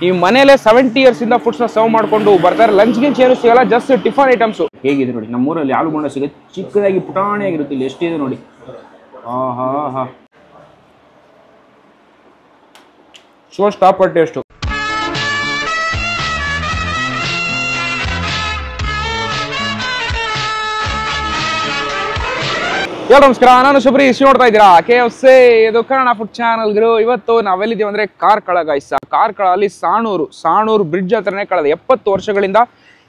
ಈ ಮನೇಲೆ 70 years ಇಂದ ಫುಡ್ಸ್ನ ಸರ್ವ್ ಮಾಡ್ಕೊಂಡು ಬರ್ತಾರೆ. ಲಂಚ್ ಗಿಂಚ್ ಏನು ಸಿಗಲ್ಲ, ಜಸ್ಟ್ ಟಿಫನ್ ಐಟಮ್ಸು. ಹೇಗಿದೆ ನೋಡಿ, ನಮ್ಮೂರಲ್ಲಿ ಆಲೂ ಬೋಂಡ ಸಿಗುತ್ತೆ, ಚಿಕ್ಕದಾಗಿ ಪುಟಾಣಿಯಾಗಿರುತ್ತೆ. ಇಲ್ಲಿ ಎಷ್ಟಿದೆ ನೋಡಿ, ಹಾ ಶೋ ಸ್ಟಾಪರ್ ಟೇಸ್ಟು. ನಮಸ್ಕಾರ, ನಾನು ಶಬರೀಶ್. ನೋಡ್ತಾ ಇದ್ದೀರಾ KFC, ಇದು ಕನ್ನಡ ಫುಡ್ ಚಾನಲ್. ಇವತ್ತು ನಾವೆಲ್ಲಿದ್ದೀವಿ ಅಂದ್ರೆ ಕಾರ್ಕಳ ಗಾಯ್ಸ. ಕಾರ್ಕಳಲ್ಲಿ ಸಾಣೂರು ಬ್ರಿಡ್ಜ್ ಹತ್ರನೇ ಕಳೆದ 70 ವರ್ಷಗಳಿಂದ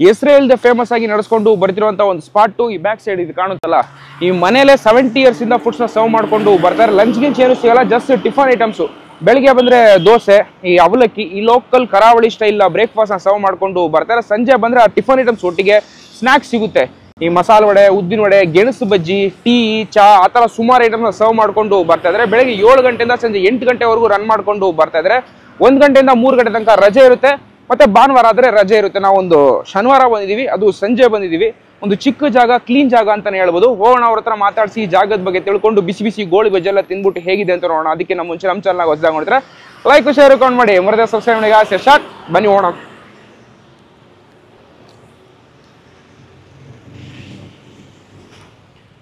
ಹೆಸರೇ ಇಲ್ಲದೆ ಫೇಮಸ್ ಆಗಿ ನಡೆಸ್ಕೊಂಡು ಬರ್ತಿರುವಂತ ಒಂದು ಸ್ಪಾಟು. ಈ ಬ್ಯಾಕ್ ಸೈಡ್ ಇದು ಕಾಣುತ್ತಲ್ಲ, ಈ ಮನೇಲೆ 70 years ಇಂದ ಫುಡ್ಸ್ನ ಸರ್ವ್ ಮಾಡ್ಕೊಂಡು ಬರ್ತಾರೆ. ಲಂಚ್ ಗಿಂಚ್ ಏನು ಸಿಗಲ್ಲ, ಜಸ್ಟ್ ಟಿಫನ್ ಐಟಮ್ಸು. ಬೆಳಿಗ್ಗೆ ಬಂದ್ರೆ ದೋಸೆ, ಈ ಅವಲಕ್ಕಿ, ಈ ಲೋಕಲ್ ಕರಾವಳಿ ಸ್ಟೈಲ್ ಬ್ರೇಕ್ಫಾಸ್ಟ್ ನ ಸರ್ವ್ ಮಾಡ್ಕೊಂಡು ಬರ್ತಾರೆ. ಸಂಜೆ ಬಂದ್ರೆ ಆ ಟಿಫನ್ ಐಟಮ್ಸ್ ಒಟ್ಟಿಗೆ ಸ್ನಾಕ್ಸ್ ಸಿಗುತ್ತೆ. ಈ ಮಸಾಲೆ ವಡೆ, ಉದ್ದಿನ ವಡೆ, ಗೆಣಸು ಬಜ್ಜಿ, ಟೀ, ಚಾ, ಆ ತರ ಸುಮಾರು ಐಟಮ್ನ ಸರ್ವ್ ಮಾಡ್ಕೊಂಡು ಬರ್ತಾ ಇದ್ದಾರೆ. ಬೆಳಗ್ಗೆ 7 ಗಂಟೆಯಿಂದ ಸಂಜೆ 8 ಗಂಟೆವರೆಗೂ ರನ್ ಮಾಡ್ಕೊಂಡು ಬರ್ತಾ ಇದ್ದಾರೆ. 1 ಗಂಟೆಯಿಂದ 3 ಗಂಟೆ ತನಕ ರಜೆ ಇರುತ್ತೆ. ಮತ್ತೆ ಭಾನುವಾರ ಆದ್ರೆ ರಜೆ ಇರುತ್ತೆ. ನಾವೊಂದು ಶನಿವಾರ ಬಂದಿದೀವಿ, ಅದು ಸಂಜೆ ಬಂದಿದೀವಿ. ಒಂದು ಚಿಕ್ಕ ಜಾಗ, ಕ್ಲೀನ್ ಜಾಗ ಅಂತಾನೆ ಹೇಳ್ಬೋದು. ಹೋಗೋಣ, ಅವ್ರ ಹತ್ರ ಮಾತಾಡಿಸಿ ಜಾಗದ ಬಗ್ಗೆ ತಿಳ್ಕೊಂಡು ಬಿಸಿ ಬಿಸಿ ಗೋಳಿ ಬಜ್ಜಿ ಎಲ್ಲ ತಿಂದ್ಬಿಟ್ಟು ಹೇಗಿದೆ ಅಂತ ನೋಡೋಣ. ಅದಕ್ಕೆ ನಮ್ಮ ಮುಂಚೆ ನಮ್ಮ ಚಾನಲ್ ಹೊಸದಾಗಿ ನೋಡ್ತಾರೆ, ಲೈಕ್ ಶೇರ್ ಕಮೆಂಟ್ ಮಾಡಿ, ಮರದೇ ಸಬ್ಸ್ಕ್ರೈಬ್ ಮಾಡಿ. ಶಾರ್ಟ್ ಬನ್ನಿ ಹೋಗೋಣ.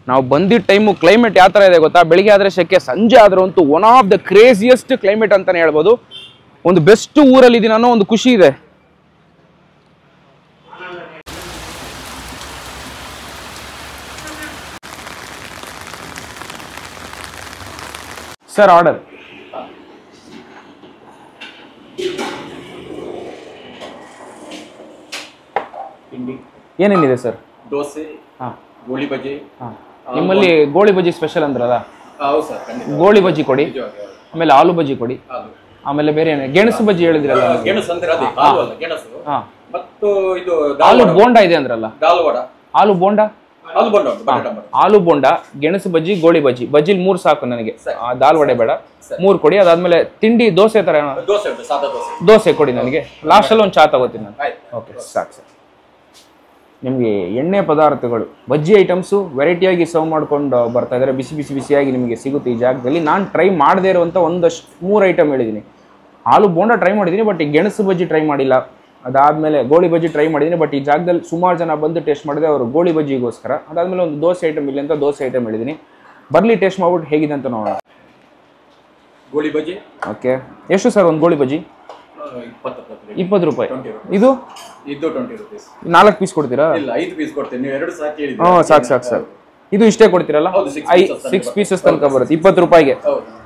ನಾವು ಬಂದಿದ್ದ ಟೈಮು ಕ್ಲೈಮೇಟ್ ಯಾವ ತರ ಇದೆ ಗೊತ್ತಾ? ಬೆಳಿಗ್ಗೆ ಆದ್ರೆ ಸೆಕೆ, ಸಂಜೆ ಆದ್ರೂ ಅಂತೂ one of the craziest climate ಅಂತಾನೆ ಹೇಳ್ಬೋದು. ಒಂದು ಬೆಸ್ಟ್ ಊರಲ್ಲಿ ಇದೀನಿ ಅನ್ನೋ ಒಂದು ಖುಷಿ ಇದೆ. ಸರ್, ಆರ್ಡರ್ ಏನೇನಿದೆ ಸರ್? ದೋಸೆ, ಗೋಳಿ ಬಜ್ಜಿ. ನಿಮ್ಮಲ್ಲಿ ಗೋಳಿ ಬಜ್ಜಿ ಸ್ಪೆಷಲ್ ಅಂದ್ರಲ್ಲ, ಗೋಳಿ ಬಜ್ಜಿ ಕೊಡಿ, ಆಮೇಲೆ ಆಲೂ ಬಜ್ಜಿ ಕೊಡಿ, ಆಮೇಲೆ ಬೇರೆ ಗೆಣಸು ಬಜ್ಜಿ ಹೇಳಿದ್ರಲ್ಲ, ಆಲೂ ಬೋಂಡ ಇದೆ ಅಂದ್ರಲ್ಲ, ಆಲೂ ಬೋಂಡ, ಆಲೂ ಬೋಂಡ, ಗೆಣಸು ಬಜ್ಜಿ, ಗೋಳಿ ಬಜ್ಜಿ. ಬಜ್ಜಿಲ್ 3 ಸಾಕು ನನಗೆ, ದಾಲ್ ವಡೆ ಬೇಡ, 3 ಕೊಡಿ. ಅದಾದ್ಮೇಲೆ ತಿಂಡಿ ದೋಸೆ ತರ ದೋಸೆ ಕೊಡಿ ನನಗೆ. ಲಾಸ್ಟ್ ಅಲ್ಲಿ ಒಂದು ಚಾ ತಗೋತೀನಿ ನಾನು. ಓಕೆ, ಸಾಕು ಸರ್. ನಿಮಗೆ ಎಣ್ಣೆ ಪದಾರ್ಥಗಳು, ಬಜ್ಜಿ ಐಟಮ್ಸು ವೆರೈಟಿಯಾಗಿ ಸರ್ವ್ ಮಾಡ್ಕೊಂಡು ಬರ್ತಾ ಇದ್ದಾರೆ. ಬಿಸಿಯಾಗಿ ನಿಮಗೆ ಸಿಗುತ್ತೆ ಈ ಜಾಗದಲ್ಲಿ. ನಾನು ಟ್ರೈ ಮಾಡದೇ ಇರುವಂಥ ಒಂದಷ್ಟು 3 ಐಟಮ್ ಹೇಳಿದ್ದೀನಿ. ಆಲೂ ಬೋಂಡ ಟ್ರೈ ಮಾಡಿದ್ದೀನಿ, ಬಟ್ ಈ ಗೆಣಸು ಬಜ್ಜಿ ಟ್ರೈ ಮಾಡಿಲ್ಲ. ಅದಾದಮೇಲೆ ಗೋಳಿ ಬಜ್ಜಿ ಟ್ರೈ ಮಾಡಿದ್ದೀನಿ, ಬಟ್ ಈ ಜಾಗದಲ್ಲಿ ಸುಮಾರು ಜನ ಬಂದು ಟೇಸ್ಟ್ ಮಾಡಿದೆ ಅವರು ಗೋಳಿ ಬಜ್ಜಿಗೋಸ್ಕರ. ಅದಾದಮೇಲೆ ಒಂದು ದೋಸೆ ಐಟಮ್ ಇಲ್ಲಿ ಅಂತ ದೋಸೆ ಐಟಮ್ ಹೇಳಿದ್ದೀನಿ. ಬರಲಿ, ಟೇಸ್ಟ್ ಮಾಡ್ಬಿಟ್ಟು ಹೇಗಿದೆ ಅಂತ ನೋಡೋಣ. ಗೋಳಿ ಬಜ್ಜಿ ಓಕೆ, ಎಷ್ಟು ಸರ್ ಒಂದು ಗೋಳಿ ಬಜ್ಜಿ? 20 ರೂಪಾಯಿ. ಇದು 20 ರೂಪೀಸ್. 4 ಪೀಸ್ ಕೊಡ್ತೀರಾ? ಇಲ್ಲ, 5 ಪೀಸ್ ಕೊಡ್ತೀನಿ. ನೀವು 2 ಸಾಕು ಹೇಳಿದ್ರಿ. ಸಾಕು ಸರ್. ಇದು ಇಷ್ಟೇ ಕೊಡ್ತೀರಲ್ಲ? 6 ಪೀಸಸ್ ತನಕ ಬರುತ್ತೆ 20 ರೂಪಾಯಿಗೆ.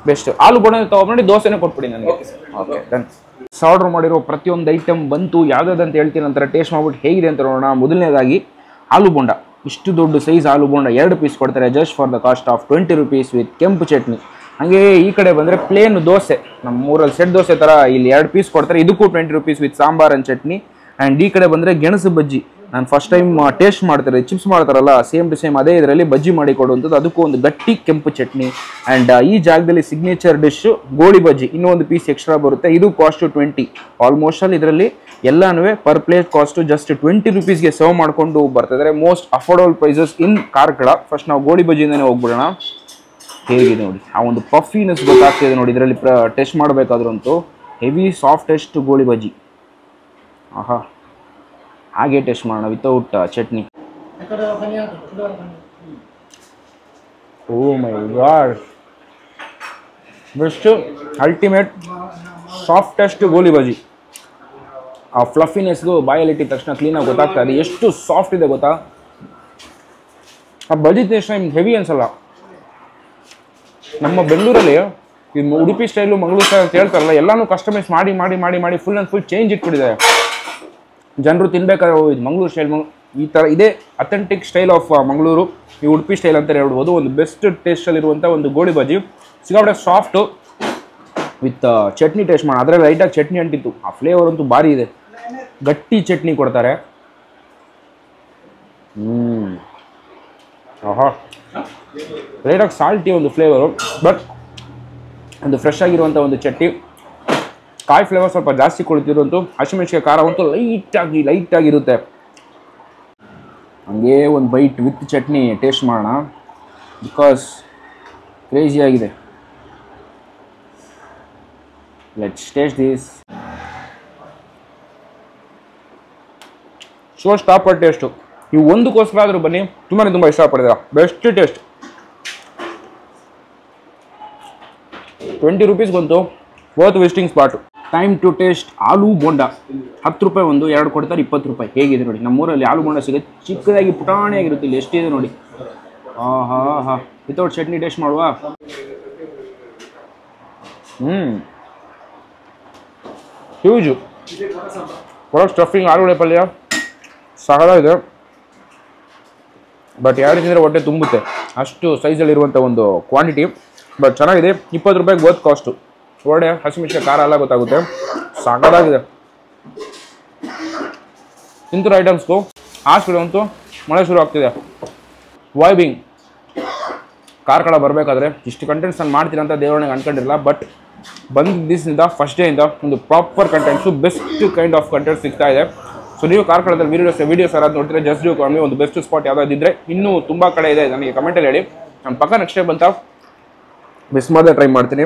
ಬೆಸ್ಟ್. ಆಲೂ ಬೋಂಡ ತಗೊಂಡು ದೋಸೆನೇ ಕೊಟ್ಬಿಡಿ ನನಗೆ. Okay, done. ಆರ್ಡರ್ ಮಾಡಿರೋ ಪ್ರತಿಯೊಂದು ಐಟಮ್ ಬಂತು. ಯಾವ್ದಾದಂತ ಹೇಳ್ತೀನಿ, ನಂತರ ಟೇಸ್ಟ್ ಮಾಡ್ಬಿಟ್ಟು ಹೇಗಿದೆ ಅಂತ ನೋಡೋಣ. ಮೊದಲನೇದಾಗಿ ಆಲೂ ಬೋಂಡ. ಇಷ್ಟು ದೊಡ್ಡ ಸೈಜ್ ಆಲೂ ಬೋಂಡ 2 ಪೀಸ್ ಕೊಡ್ತಾರೆ, just for the cost of 20 rupees with ಕೆಂಪು ಚಟ್ನಿ. ಹಾಗೆ ಈ ಕಡೆ ಬಂದರೆ ಪ್ಲೇನ್ ದೋಸೆ, ನಮ್ಮ ಊರಲ್ಲಿ ಸೆಟ್ ದೋಸೆ ಥರ ಇಲ್ಲಿ 2 ಪೀಸ್ ಕೊಡ್ತಾರೆ, ಇದಕ್ಕೂ 20 rupees with sambar and chutney. And ಈ ಕಡೆ ಬಂದರೆ ಗೆಣಸು ಬಜ್ಜಿ. ನಾನು ಫಸ್ಟ್ ಟೈಮ್ ಟೇಸ್ಟ್ ಮಾಡ್ತಾರೆ, ಚಿಪ್ಸ್ ಮಾಡ್ತಾರಲ್ಲ ಸೇಮ್ ಟು ಸೇಮ್ ಅದೇ ಇದರಲ್ಲಿ ಬಜ್ಜಿ ಮಾಡಿ ಕೊಡುವಂಥದ್ದು. ಅದಕ್ಕೂ ಒಂದು ಗಟ್ಟಿ ಕೆಂಪು ಚಟ್ನಿ. ಆ್ಯಂಡ್ ಈ ಜಾಗದಲ್ಲಿ ಸಿಗ್ನೇಚರ್ ಡಿಶ್ಶು ಗೋಳಿ ಬಜ್ಜಿ, ಇನ್ನೂ ಒಂದು ಪೀಸ್ ಎಕ್ಸ್ಟ್ರಾ ಬರುತ್ತೆ. ಇದು ಕಾಸ್ಟು 20. ಆಲ್ಮೋಸ್ಟ್ ಅಲ್ಲಿ ಇದರಲ್ಲಿ ಎಲ್ಲನೂ ಪರ್ ಪ್ಲೇಟ್ ಕಾಸ್ಟು ಜಸ್ಟ್ 20 ರೂಪೀಸ್ಗೆ ಸರ್ವ್ ಮಾಡ್ಕೊಂಡು ಬರ್ತಿದ್ದಾರೆ. Most affordable prices in Karkala. First ನಾವು ಗೋಳಿ ಬಜ್ಜಿಯಿಂದನೇ ಹೋಗ್ಬಿಡೋಣ. ಹೇಗಿದೆ ನೋಡಿ, ಆ ಒಂದು ಪಫಿನೆಸ್ ಗೊತ್ತಾಗ್ತಿದೆ ನೋಡಿ ಇದರಲ್ಲಿ. ಟೆಸ್ಟ್ ಮಾಡಬೇಕಾದ್ರಂತೂ ಹೆವಿ ಸಾಫ್ಟ್ ಟೆಸ್ಟ್ ಗೋಳಿ ಬಜ್ಜಿ. ಆಹಾ, ಹಾಗೆ ಟೆಸ್ಟ್ ಮಾಡೋಣ ವಿತೌಟ್ ಚಟ್ನಿ. ಓ ಮೈ ಗಾಡ್, ಬೆಸ್ಟ್ ಅಲ್ಟಿಮೇಟ್ ಸಾಫ್ಟೆಸ್ಟ್ ಗೋಳಿ ಬಜ್ಜಿ. ಆ ಫ್ಲಫಿನೆಸ್ಗೂ ಬಾಯಲ್ಲಿಟ್ಟಿದ ತಕ್ಷಣ ಕ್ಲೀನಾಗಿ ಗೊತ್ತಾಗ್ತಾ ಇದೆ ಎಷ್ಟು ಸಾಫ್ಟ್ ಇದೆ ಗೊತ್ತಾ. ಆ ಬಜ್ಜಿ ಟೇಸ್ಟ್ ನಿಮ್ಗೆ ಹೆವಿ ಅನ್ಸಲ್ಲ. ನಮ್ಮ ಬೆಂಗಳೂರಲ್ಲಿ ಈ ಉಡುಪಿ ಸ್ಟೈಲು, ಮಂಗಳೂರು ಸ್ಟೈಲ್ ಅಂತ ಹೇಳ್ತಾರಲ್ಲ, ಎಲ್ಲಾನು ಕಸ್ಟಮೈಸ್ ಮಾಡಿ ಮಾಡಿ ಮಾಡಿ ಮಾಡಿ ಫುಲ್ ಆ್ಯಂಡ್ ಫುಲ್ ಚೇಂಜ್ ಇಟ್ಬಿಟ್ಟಿದ್ದಾರೆ. ಜನರು ತಿನ್ಬೇಕಾದ್ರೆ ಇದು ಮಂಗಳೂರು ಸ್ಟೈಲ್, ಈ ಥರ ಇದೇ ಅಥೆಂಟಿಕ್ ಸ್ಟೈಲ್ ಆಫ್ ಮಂಗಳೂರು, ಈ ಉಡುಪಿ ಸ್ಟೈಲ್ ಅಂತ ಹೇಳ್ಬೋದು. ಒಂದು ಬೆಸ್ಟ್ ಟೇಸ್ಟಲ್ಲಿರುವಂಥ ಒಂದು ಗೋಳಿ ಬಜ್ಜಿ ಸಿಕ್ಕಾಪಟ್ಟೆ ಸಾಫ್ಟು ವಿತ್ ಚಟ್ನಿ. ಟೇಸ್ಟ್ ಮಾಡೋಣ. ಅದರಲ್ಲಿ ಲೈಟಾಗಿ ಚಟ್ನಿ ಅಂಟಿತ್ತು. ಆ ಫ್ಲೇವರ್ ಅಂತೂ ಭಾರಿ ಇದೆ. ಗಟ್ಟಿ ಚಟ್ನಿ ಕೊಡ್ತಾರೆ. ಆಹಾ, ಲೈಟಾಗಿ ಸಾಲ್ಟಿ ಒಂದು ಫ್ಲೇವರು, ಬಟ್ ಒಂದು ಫ್ರೆಶ್ ಆಗಿರುವಂಥ ಒಂದು ಚಟ್ನಿ. ಕಾಯಿ ಫ್ಲೇವರ್ ಸ್ವಲ್ಪ ಜಾಸ್ತಿ ಕೊಡ್ತಿರೋಂತು. ಹಸಿಮೆಣಸಿಗೆ ಖಾರ ಅಂತೂ ಲೈಟಾಗಿರುತ್ತೆ. ಹಂಗೆ ಒಂದು ಬೈಟ್ ವಿತ್ ಚಟ್ನಿ ಟೇಸ್ಟ್ ಮಾಡೋಣ, ಬಿಕಾಸ್ ಕ್ರೇಜಿ ಆಗಿದೆ. Let's taste this. Show stopper taste. ನೀವು ಒಂದಕ್ಕೋಸ್ಕರ ಆದರೂ ಬನ್ನಿ, ತುಂಬ ಇಷ್ಟಪಡ್ತೀರಾ. Best taste. 20 ರೂಪೀಸ್ಗಂತೂ worth visiting spot. Time to taste aloo bonda. 10 ರೂಪಾಯಿ ಒಂದು, 2 ಕೊಡ್ತಾರೆ, 20 ರೂಪಾಯಿ. ಹೇಗಿದೆ ನೋಡಿ, ನಮ್ಮೂರಲ್ಲಿ ಆಲೂ ಬೋಂಡ ಸಿಗುತ್ತೆ, ಚಿಕ್ಕದಾಗಿ ಪುಟಾಣಿಯಾಗಿರುತ್ತೆ. ಇಲ್ಲಿ ಎಷ್ಟಿದೆ ನೋಡಿ. ಹಾ ವಿತೌಟ್ ಚಟ್ನಿ ಟೇಸ್ಟ್ ಮಾಡುವ. ಹ್ಯೂಜು ಒಳಗೆ ಸ್ಟಫಿಂಗ್ ಆಲೂಗಡ್ಡೆ ಪಲ್ಯ ಸಹಜ. ಬಟ್ ಯಾವ ರೀತಿ ಅಂದರೆ ಹೊಟ್ಟೆ ತುಂಬುತ್ತೆ, ಅಷ್ಟು ಸೈಜಲ್ಲಿರುವಂಥ ಒಂದು ಕ್ವಾಂಟಿಟಿ. ಬಟ್ ಚೆನ್ನಾಗಿದೆ. 20 ರೂಪಾಯಿಗೆ ವರ್ತ್ ಕಾಸ್ಟು. ಒಳ್ಳೆ ಹಸಿಮೆಣಸಿನ ಖಾರ ಎಲ್ಲ ಗೊತ್ತಾಗುತ್ತೆ, ಸಾಕಾಗಿದೆ. ಇಂಥರ ಐಟಮ್ಸ್ಗೂ ಹಾಸ್ಪಿಟಲ್ ಅಂತೂ ಮಳೆ ಶುರು ಆಗ್ತಿದೆ. ವೈಬಿಂಗ್ ಕಾರ್ಕಳ ಬರಬೇಕಾದ್ರೆ ಇಷ್ಟು ಕಂಟೆಂಟ್ಸ್ ನಾನು ಮಾಡ್ತೀನಿ ಅಂತ ದೇವರನಿಗೆ ಅನ್ಕೊಂಡಿರಲಿಲ್ಲ. ಬಟ್ ಬಂದ ದಿವಸದಿಂದ ಫಸ್ಟ್ ಡೇಯಿಂದ ಒಂದು proper contents, best kind of contents ಸಿಗ್ತಾ ಇದೆ. ಸೊ ನೀವು ಕಾರ್ಕಳದಲ್ಲಿ ವೀಡಿಯೋಸ್ ಯಾರಾದ್ರು ನೋಡ್ತೀರಾ, ಜಸ್ಟ್ ಡ್ಯೂ ಕಾಮಿ ಒಂದು ಬೆಸ್ಟ್ ಸ್ಪಾಟ್ ಯಾವುದಾದಿದ್ರೆ, ಇನ್ನೂ ತುಂಬ ಕಡೆ ಇದೆ, ನನಗೆ ಕಮೆಂಟಲ್ಲಿ ಹೇಳಿ. ನಾನು ಪಕ್ಕ ನೆಕ್ಸ್ಟ್ ಟೈಮ್ ಬಂತ ಮಿಸ್ ಮಾಡದೆ ಟ್ರೈ ಮಾಡ್ತೀನಿ.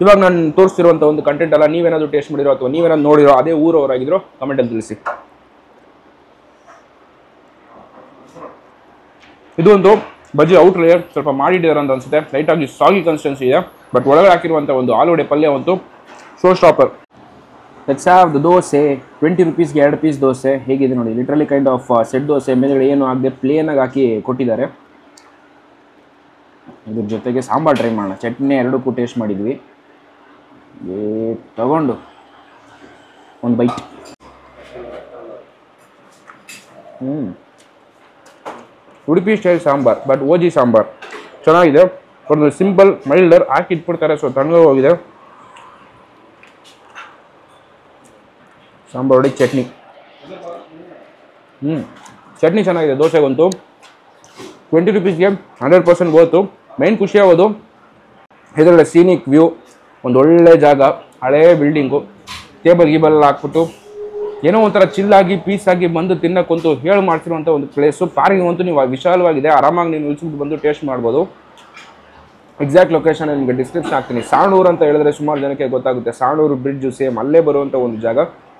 ಇವಾಗ ನಾನು ತೋರಿಸ್ತಿರುವಂಥ ಒಂದು ಕಂಟೆಂಟ್ ಅಲ್ಲ, ನೀವೇನಾದರೂ ಟೇಸ್ಟ್ ಮಾಡಿರೋ ಅಥವಾ ನೀವೇನಾದ್ರು ನೋಡಿರೋ ಅದೇ ಊರವರಾಗಿದ್ರು ಕಮೆಂಟಲ್ಲಿ ತಿಳಿಸಿ. ಇದು ಒಂದು ಬಜ್ಜಿ ಔಟ್ ಲೇಯರ್ ಸ್ವಲ್ಪ ಮಾಡಿಟ್ಟಿದ್ದಾರೆ ಅಂತ ಅನ್ಸುತ್ತೆ. ಲೈಟಾಗಿ ಸಾಗಿ ಕನ್ಸಿಸ್ಟೆನ್ಸಿ ಇದೆ. ಬಟ್ ಒಳಗಡೆ ಹಾಕಿರುವಂಥ ಒಂದು ಆಲೂಗಡ್ಡೆ ಪಲ್ಯ ಒಂದು show stopper. Let's have the dosa. 20 ರೂಪೀಸ್ಗೆ 2 ಪೀಸ್ ದೋಸೆ. ಹೇಗಿದೆ ನೋಡಿ, literally kind of set dosa. ಮೇಲ್ಗಡೆ ಏನು ಆಗದೆ ಪ್ಲೇನಾಗಿ ಹಾಕಿ ಕೊಟ್ಟಿದ್ದಾರೆ. ಇದ್ರ ಜೊತೆಗೆ ಸಾಂಬಾರು ಟ್ರೈ ಮಾಡೋಣ. ಚಟ್ನಿ ಎರಡಕ್ಕೂ ಟೇಸ್ಟ್ ಮಾಡಿದ್ವಿ. ತಗೊಂಡು ಒಂದು bite. Udupi style sambar, but OG sambar ಚೆನ್ನಾಗಿದೆ. ಒಂದು ಸಿಂಪಲ್ ಮೈಲ್ಡರ್ ಹಾಕಿ ಇಟ್ಬಿಡ್ತಾರೆ, ಸೊ ತಣ್ಣಗೆ ಹೋಗಿದೆ. ಸಾಂಬಾರು ಒಳಗೆ ಚಟ್ನಿ. ಚಟ್ನಿ ಚೆನ್ನಾಗಿದೆ. ದೋಸೆಗಂತೂ 20 ರೂಪೀಸ್ಗೆ 100% ಗೋತು. ಮೇನ್ ಖುಷಿ ಆಗೋದು ಇದರಲ್ಲೇ ಸೀನಿಕ್ ವ್ಯೂ, ಒಂದು ಒಳ್ಳೆ ಜಾಗ, ಹಳೇ ಬಿಲ್ಡಿಂಗು, ಟೇಬಲ್ ಗೀಬಲ್ ಹಾಕ್ಬಿಟ್ಟು ಏನೋ ಒಂಥರ ಚಿಲ್ಲಾಗಿ ಪೀಸಾಗಿ ಬಂದು ತಿನ್ನಕ್ಕಂತೂ ಹೇಳಿ ಮಾಡ್ತಿರುವಂಥ ಒಂದು ಪ್ಲೇಸು. ಪಾರ್ಕಿಂಗ್ ಅಂತೂ ನೀವು ವಿಶಾಲವಾಗಿದೆ, ಆರಾಮಾಗಿ ನೀವು ನಿಲ್ಸ್ಬಿಟ್ಟು ಬಂದು ಟೇಸ್ಟ್ ಮಾಡ್ಬೋದು. ಎಕ್ಸಾಕ್ಟ್ ಲೊಕೇಶನ್ ನಿಮಗೆ ಡಿಸ್ಕ್ರಿಪ್ಷನ್ ಹಾಕ್ತೀನಿ. ಸಾಣೂರು ಅಂತ ಹೇಳಿದ್ರೆ ಸುಮಾರು ಜನಕ್ಕೆ ಗೊತ್ತಾಗುತ್ತೆ. ಸಾಣೂರು ಬ್ರಿಡ್ಜು ಸೇಮ್ ಅಲ್ಲೇ ಬರುವಂಥ ಒಂದು ಜಾಗ.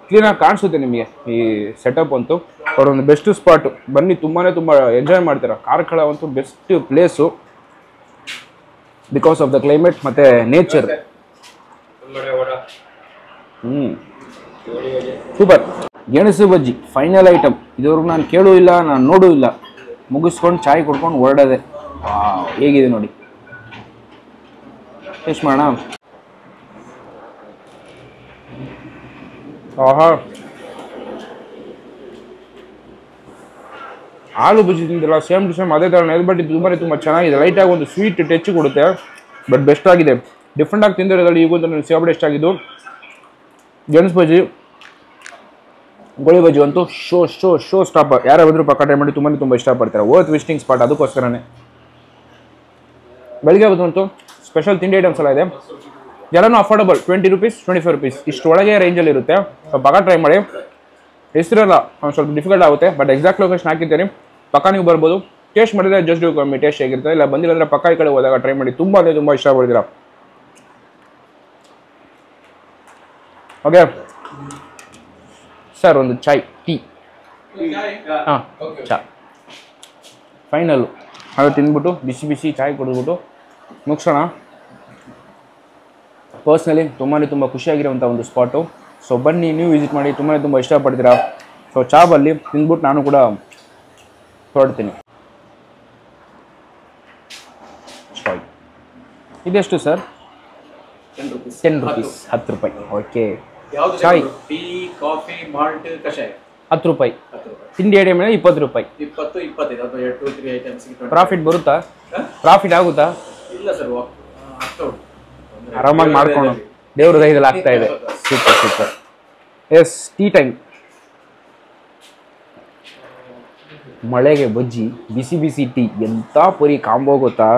ಕ್ಲೀನಾಗಿ ಕಾಣಿಸುತ್ತೆ ನಿಮಗೆ ಈ ಸೆಟಪ್ ಅಂತೂ. ಅವರೊಂದು ಬೆಸ್ಟ್ ಸ್ಪಾಟು, ಬನ್ನಿ, ತುಂಬ ಎಂಜಾಯ್ ಮಾಡ್ತೀರಾ. ಕಾರ್ಕಳ ಅಂತೂ best place because of the climate ಮತ್ತು ನೇಚರ್. ಸೂಪರ್. ಗೆಣಸು ಬಜ್ಜಿ ಫೈನಲ್ ಐಟಮ್. ಇದುವರೆಗೂ ನಾನು ಕೇಳೂ ಇಲ್ಲ, ನಾನು ನೋಡೂ ಇಲ್ಲ. ಮುಗಿಸ್ಕೊಂಡು ಚಾಯ್ ಕುಡ್ಕೊಂಡು ಹೊರಡೋದೆ. ಹೇಗಿದೆ ನೋಡಿ, ಟೇಸ್ಟ್ ಮಾಡೋಣ. ಆಹಾ, ಆಲೂ ಬಜ್ಜಿ ತಿಂದಿಲ್ಲ, ಸೇಮ್ ಟು ಸೇಮ್ ಅದೇ ಥರ. ಬಟ್ ಇದು ತುಂಬ ಚೆನ್ನಾಗಿದೆ. ಲೈಟಾಗಿ ಒಂದು ಸ್ವೀಟ್ ಟಚ್ ಕೊಡುತ್ತೆ, ಬಟ್ ಬೆಸ್ಟ್ ಆಗಿದೆ. ಡಿಫ್ರೆಂಟಾಗಿ ತಿಂದಿರೋದ್ರಲ್ಲಿ ಈಗೊಂದು ನನಗೆ ಸೇವಡೆ ಇಷ್ಟ ಆಗಿದ್ದು ಗೆಣಸು ಬಜ್ಜಿ. ಗೋಳಿ ಬಜ್ಜಿ ಅಂತೂ ಶೋ ಸ್ಟಾಪರ್. ಯಾರೇ ಬಂದರೂ ಪಕ್ಕ ಟ್ರೈ ಮಾಡಿ, ತುಂಬ ಇಷ್ಟಪಡ್ತಾರೆ. ವರ್ತ್ ವಿಸಿಟಿಂಗ್ ಸ್ಪಾಟ್ ಅದಕ್ಕೋಸ್ಕರನೇ. ಬೆಳಗ್ಗೆ ಬಂತು ಸ್ಪೆಷಲ್ ತಿಂಡಿ ಐಟಮ್ಸ್ ಎಲ್ಲ ಇದೆ. ಎಲ್ಲನೂ ಅಫೋರ್ಡಬಲ್. 20 ರೂಪೀಸ್, 25 ರೂಪೀಸ್ ಇಷ್ಟು ಒಳಗೆ ರೇಂಜಲ್ಲಿ ಇರುತ್ತೆ. ಪಕ್ಕ ಟ್ರೈ ಮಾಡಿ. ಹೆಸರೆಲ್ಲ ಒಂದು ಸ್ವಲ್ಪ ಡಿಫಿಕಲ್ಟ್ ಆಗುತ್ತೆ, ಬಟ್ ಎಕ್ಸಾಕ್ಟ್ ಲೊಕೇಶನ್ ಹಾಕಿರ್ತೀನಿ, ಪಕ್ಕ ನೀವು ಬರ್ಬೋದು. ಟೇಸ್ಟ್ ಮಾಡಿದ್ರೆ ಜಸ್ಟ್ ಡ್ಯೂ ಕಮ್ಮಿ ಟೇಸ್ಟ್ ಹೇಗಿರುತ್ತೆ. ಇಲ್ಲ ಬಂದಿಲ್ಲ ಅಂದರೆ ಪಕ್ಕ ಈ ಕಡೆ ಹೋದಾಗ ಟ್ರೈ ಮಾಡಿ, ತುಂಬ ಇಷ್ಟಪಡ್ತೀರಾ. ಓಕೆ ಸರ್, ಒಂದು ಚಾಯ್, ಟೀ. ಹಾಂ, ಚಾ ಫೈನಲ್ಲು. ಅದು ತಿಂದ್ಬಿಟ್ಟು ಬಿಸಿ ಚಾಯ್ ಕುಡಿದ್ಬಿಟ್ಟು ಮುಗಿಸೋಣ. ಪರ್ಸ್ನಲಿ ತುಂಬ ಖುಷಿಯಾಗಿರೋಂಥ ಒಂದು ಸ್ಪಾಟು. ಸೊ ಬನ್ನಿ, ನೀವು ವಿಸಿಟ್ ಮಾಡಿ, ತುಂಬ ಇಷ್ಟಪಡ್ತೀರಾ. ಸೊ ಚಾಬಲ್ಲಿ ತಿಂದ್ಬಿಟ್ಟು ನಾನು ಕೂಡ ಹೊರಡ್ತೀನಿ. ಇದೆಷ್ಟು ಸರ್? 10 ರೂಪೀಸ್. 10 ರೂಪಾಯಿ. ಓಕೆ. ಚಾಯ್, ಟೀ, ಕಾಫಿ, ಮಾಲ್ಟ್, ಕಷಾಯ 10 ರೂಪಾಯಿ. ತಿಂಡಿ ಐಟಮ್ 20 ರೂಪಾಯಿ. 20, 25 ಅಥವಾ 2, 3 ಐಟಮ್ಸ್. ಪ್ರಾಫಿಟ್ ಬರುತ್ತಾ? ಪ್ರಾಫಿಟ್ ಆಗುತ್ತಾ? ಇಲ್ಲ ಸರ್, ಆರಾಮಾಗಿ ಮಾಡ್ಕೊಂಡು ದೇವ್ರ ದಯದಲ್ಲಿ ಆಗ್ತಾ ಇದೆ. ಸೂಪರ್. Yes, tea time. ಮಳೆಗೆ ಬಜ್ಜಿ, ಬಿಸಿ ಟೀ, ಎಂಥ ಪರಿ ಕಾಂಬೋ ಗೊತ್ತಾ?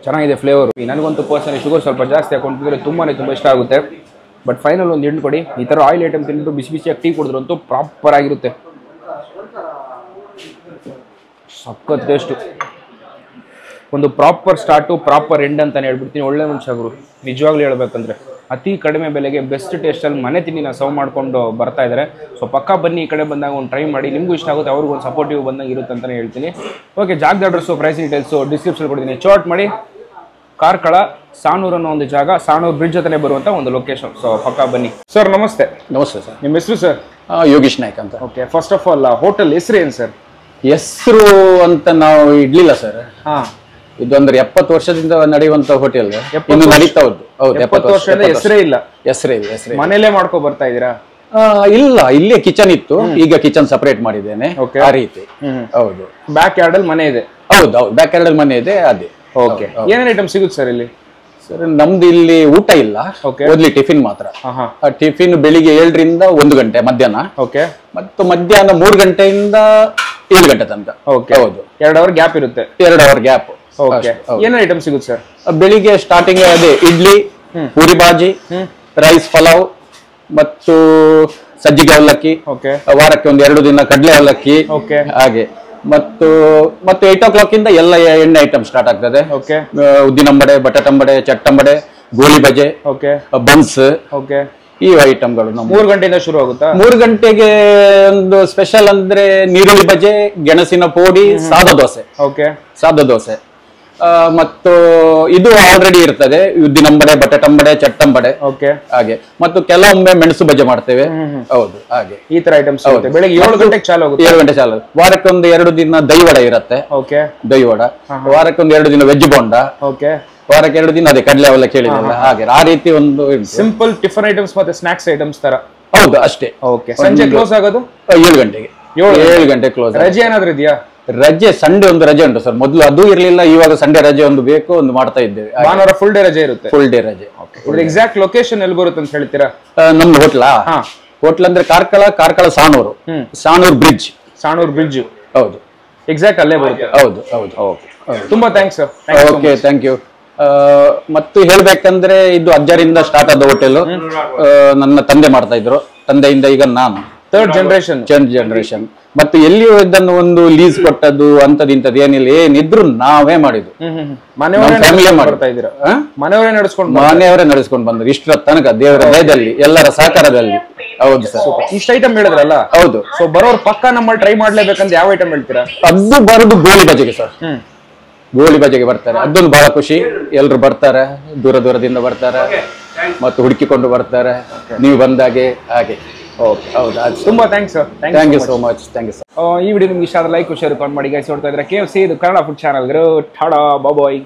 ಚೆನ್ನಾಗಿದೆ ಫ್ಲೇವರು. ನನಗಂತೂ ಪರ್ಸನಲಿ ಶುಗರ್ ಸ್ವಲ್ಪ ಜಾಸ್ತಿ ಹಾಕೊಂಡಿದ್ರೆ ತುಂಬಾ ಇಷ್ಟ ಆಗುತ್ತೆ. ಬಟ್ ಫೈನಲ್ ಒಂದು ಹಿಂಡು ಕೊಡಿ. ಈ ಥರ ಆಯಿಲ್ ಐಟಮ್ ತಿಂದು ಬಿಸಿಯಾಗಿ ಟೀ ಕುಡಿದ್ರಂತೂ ಪ್ರಾಪರ್ ಆಗಿರುತ್ತೆ. ಸಖತ್ ಟೇಸ್ಟು. ಒಂದು ಪ್ರಾಪರ್ ಸ್ಟಾರ್ಟು ಪ್ರಾಪರ್ ಎಂಡ್ ಅಂತಾನೆ ಹೇಳ್ಬಿಡ್ತೀನಿ. ಒಳ್ಳೆ ಮನುಷ್ಯ ಗುರು, ನಿಜವಾಗ್ಲೂ ಹೇಳ್ಬೇಕಂದ್ರೆ ಅತಿ ಕಡಿಮೆ ಬೆಲೆಗೆ ಬೆಸ್ಟ್ ಟೇಸ್ಟಲ್ಲಿ ಮನೆ ತಿಂಡಿನ ಸರ್ವ್ ಮಾಡ್ಕೊಂಡು ಬರ್ತಾ ಇದ್ದಾರೆ. ಸೊ ಪಕ್ಕ ಬನ್ನಿ, ಈ ಕಡೆ ಬಂದಾಗ ಒಂದು ಟ್ರೈ ಮಾಡಿ, ನಿಮಗೂ ಇಷ್ಟ ಆಗುತ್ತೆ, ಅವ್ರಿಗೂ ಒಂದು ಸಪೋರ್ಟಿವ್ ಬಂದಂಗೆ ಇರುತ್ತೆ ಅಂತಲೇ ಹೇಳ್ತೀನಿ. ಓಕೆ, ಜಾಗದ ಅಡ್ರೆಸ್ಸು ಪ್ರೈಸ್ ಡೀಟೇಲ್ಸು ಡಿಸ್ಕ್ರಿಪ್ಷನ್ ಕೊಡ್ತೀನಿ, ಚಾಟ್ ಮಾಡಿ. ಕಾರ್ಕಳ ಸಾಣೂರು ಅನ್ನೋ ಒಂದು ಜಾಗ, ಸಾಣೂರು ಬ್ರಿಡ್ಜ್ ಹತ್ರನೇ ಬರುವಂಥ ಒಂದು ಲೊಕೇಶನ್. ಸೊ ಪಕ್ಕ ಬನ್ನಿ. ಸರ್ ನಮಸ್ತೆ. ನಮಸ್ತೆ ಸರ್. ನಿಮ್ಮ ಹೆಸರು ಸರ್? ಯೋಗೀಶ್ ನಾಯ್ಕ್ ಅಂತ. Okay, first of all hotel ಹೆಸರು ಏನು ಸರ್? ಹೆಸರು ಅಂತ ನಾವು ಇಡ್ಲಿಲ್ಲ ಸರ್. ಹಾಂ, ಇದೊಂದ್ರೆ 70 ವರ್ಷದಿಂದ ನಡೆಯುವಂತ ಹೋಟೆಲ್ ಇನ್ನು ನಡೀತಾ ಹೌದು. 70 ವರ್ಷದಿಂದ ಹೆಸರೇ ಇಲ್ಲ? ಹೆಸರೇ ಇಲ್ಲ. ಮನೇಲೆ ಮಾಡ್ಕೊ ಬರ್ತಾ ಇದ್ದೀರಾ? ಇಲ್ಲ, ಇಲ್ಲೇ ಕಿಚನ್ ಇತ್ತು, ಈಗ ಕಿಚನ್ ಸಪರೇಟ್ ಮಾಡಿದ್ದೇನೆ. ಆ ರೀತಿ. ಹೌದು. ಬ್ಯಾಕ್ ಯಾರ್ಡ್ ಅಲ್ಲಿ ಮನೆ ಇದೆ? ಹೌದು ಹೌದು, ಬ್ಯಾಕ್ ಯಾರ್ಡ್ ಮನೆ ಇದೆ. ಅದೇ. ಓಕೆ, ಏನೇನು ಐಟಮ್ ಸಿಗುತ್ತೆ ಸರ್ ಇಲ್ಲಿ? ಸರ್ ನಮ್ದು ಇಲ್ಲಿ ಊಟ ಇಲ್ಲ, ಓನ್ಲಿ ಟಿಫಿನ್ ಮಾತ್ರ. ಆ ಟಿಫಿನ್ ಬೆಳಿಗ್ಗೆ 7 ರಿಂದ 1 ಗಂಟೆ ಮಧ್ಯಾಹ್ನ. ಓಕೆ. ಮತ್ತು ಮಧ್ಯಾಹ್ನ 3 ಗಂಟೆಯಿಂದ 7 ಗಂಟೆ ತನಕ. ಓಕೆ, ಹೌದು, 2 ಅವರ್ ಗ್ಯಾಪ್ ಇರುತ್ತೆ. 2 ಅವರ್ ಗ್ಯಾಪ್. ಓಕೆ, ಏನೇನು ಐಟಮ್ ಸಿಗುತ್ತೆ ಸರ್? ಬೆಳಿಗ್ಗೆ ಸ್ಟಾರ್ಟಿಂಗ್ ಅದೇ ಇಡ್ಲಿ, ಪೂರಿ ಭಾಜಿ, ರೈಸ್ ಪಲಾವ್ ಮತ್ತು ಸಜ್ಜಿಗೆ ಅವಲಕ್ಕಿ. ಓಕೆ. ವಾರಕ್ಕೆ 1-2 ದಿನ ಕಡಲೆ ಅವಲಕ್ಕಿ. ಓಕೆ. ಹಾಗೆ ಮತ್ತು 8 o'clock ಇಂದ ಎಲ್ಲ ಎಣ್ಣೆ ಐಟಮ್ ಸ್ಟಾರ್ಟ್ ಆಗ್ತದೆ. ಓಕೆ. ಉದ್ದಿನಂಬಡೆ, ಬಟಾಟಂಬಡೆ, ಚಟ್ಟಂಬಡೆ, goli baje, okay, buns. Okay. ಈ ಐಟಮ್ಗಳು 3 ಗಂಟೆಯಿಂದ ಶುರು ಆಗುತ್ತಾ? 3 ಗಂಟೆಗೆ ಒಂದು ಸ್ಪೆಷಲ್ ಅಂದ್ರೆ ನೀರುಳ್ಳಿ ಬಜೆ, ಗೆಣಸಿನ ಪೋಡಿ, ಸಾದಾ ದೋಸೆ. ಓಕೆ. ಸಾದಾ ದೋಸೆ ಮತ್ತು ಇದು ಆಲ್ರೆಡಿ ಇರ್ತದೆ, ಉದ್ದಿನಂಬಡೆ, ಬಟಾಟಂಬಡೆ, ಚಟ್ಟಂಬಡೆ. ಓಕೆ. ಹಾಗೆ ಮತ್ತು ಕೆಲವೊಮ್ಮೆ ಮೆಣಸು ಬಜೆ ಮಾಡ್ತೇವೆ. ಹೌದು, ಹಾಗೆ ಈ ತರ ಐಟಮ್ಸ್ ಬೆಳಿಗ್ಗೆ 7 ಗಂಟೆಗೆ ಚಾಲು ಆಗುತ್ತೆ. 7 ಗಂಟೆ ಚಾಲು. ವಾರಕ್ಕೆ 1-2 ದಿನ ದೈವಡ ಇರುತ್ತೆ. ಓಕೆ. ದೈವಡ. ವಾರಕ್ಕೆ 1-2 ದಿನ ವೆಜ್ ಬೋಂಡ. ಓಕೆ. ವಾರಕ್ಕೆ 2 ದಿನ ಅದೇ ಕಡಲೆ ಅವಲಕ್ಕಿ ಹೇಳಿದಲ್ಲ, ಹಾಗೆ ಆ ರೀತಿ ಒಂದು ಸಿಂಪಲ್ ಟಿಫನ್ ಐಟಮ್ಸ್ ಮತ್ತೆ ಸ್ನಾಕ್ಸ್ ಐಟಮ್ಸ್ ತರ. ಹೌದು, ಅಷ್ಟೇ. ಓಕೆ. ಸಂಜೆ ಕ್ಲೋಸ್ ಆಗೋದು 7 ಗಂಟೆಗೆ. 7 ಗಂಟೆ ಕ್ಲೋಸ್. ರಜೆ ಏನಾದ್ರು ಇದೆಯಾ? ರಜೆ ಸಂಡೇ ಒಂದು ರಜೆ ಉಂಟು ಸರ್. ಮೊದಲು ಅದು ಇರ್ಲಿಲ್ಲ, ಇವಾಗ ಸಂಡೇ ರಜೆ ಒಂದು ಬೇಕು, ಒಂದು ಮಾಡ್ತಾ ಇದ್ದೇವೆ. ಭಾನುವಾರ ಫುಲ್ ಡೇ ರಜೆ ಇರುತ್ತೆ. ಫುಲ್ ಡೇ ರಜೆ. ಎಕ್ಸಾಕ್ಟ್ ಲೊಕೇಶನ್ ಎಲ್ಲಿ ಬರುತ್ತೆ ಅಂತ ಹೇಳ್ತೀರಾ? ನಮ್ದು ಹೋಟ್ಲಾ? ಹೋಟ್ಲ್ ಅಂದ್ರೆ ಕಾರ್ಕಳ ಸಾಣೂರು. ಸಾಣೂರು ಬ್ರಿಡ್ಜ್. ಸಾಣೂರು ಬ್ರಿಡ್ಜ್. ಹೌದು, ಎಕ್ಸಾಕ್ಟ್ ಅಲ್ಲೇ ಬರುತ್ತೆ. ಹೌದು ಹೌದು. ಓಕೆ, ತುಂಬಾ thanks sir. Okay, thank you. ಮತ್ತು ಹೇಳ್ಬೇಕಂದ್ರೆ ಇದು ಅಜ್ಜರಿಂದ ಸ್ಟಾರ್ಟ್ ಆದ ಹೋಟೆಲ್. ನನ್ನ ತಂದೆ ಮಾಡ್ತಾ ಇದ್ರು, ತಂದೆಯಿಂದ ಈಗ ನಾನು ಥರ್ಡ್ ಜನರೇಷನ್. ಮತ್ತು ಎಲ್ಲಿಯೂ ಇದನ್ನು ಒಂದು ಲೀಸ್ ಕೊಟ್ಟದ್ದು ಅಂತದ್ದು ಏನಿಲ್ಲ, ಏನಿದ್ರು ನಾವೇ ಮಾಡಿದ್ದು. ಮನೆಯವರೇ ನಡೆಸ್ಕೊಂಡು ಬಂದ್ರು ಇಷ್ಟರ ತನಕ, ದೇವರ ದಯದಲ್ಲಿ, ಎಲ್ಲರ ಸಹಕಾರದಲ್ಲಿ. ಹೌದು ಸರ್. ಇಷ್ಟ ಐಟಮ್ ಹೇಳಿದ್ರಲ್ಲ? ಹೌದು. ಸೊ ಬರೋರು ಪಕ್ಕ ನಮ್ಮಲ್ಲಿ ಟ್ರೈ ಮಾಡ್ಲೇಬೇಕಂತ ಯಾವ ಐಟಮ್ ಹೇಳ್ತೀರಾ? ಅದು ಬರೋದು ಗೋಳಿ ಬಜೆಗೆ ಸರ್. ಗೋಳಿ ಬಜೆಗೆ ಬರ್ತಾರೆ, ಅದೊಂದು ಬಹಳ ಖುಷಿ. ಎಲ್ರು ಬರ್ತಾರೆ, ದೂರದಿಂದ ಬರ್ತಾರೆ ಮತ್ತು ಹುಡುಕಿಕೊಂಡು ಬರ್ತಾರೆ, ನೀವು ಬಂದಾಗೆ. ಹಾಗೆ. ಓಕೆ, ಹೌದಾ, ತುಂಬಾ thanks sir. Thank you so much. Thank you sir. ಈ ವಿಡಿಯೋ ನಿಮ್ಗೆ ಇಷ್ಟ ಆದ್ರೆ ಲೈಕ್, ಶೇರ್, ಕಮೆಂಟ್ ಮಾಡಿ ಗೈಸ್. ನೋಡ್ತಾ ಇದ್ರೆ KFC, ಇದು ಕನ್ನಡ ಫುಡ್ ಚಾನಲ್. ಟಾಡಾ, ಬಾಯ್.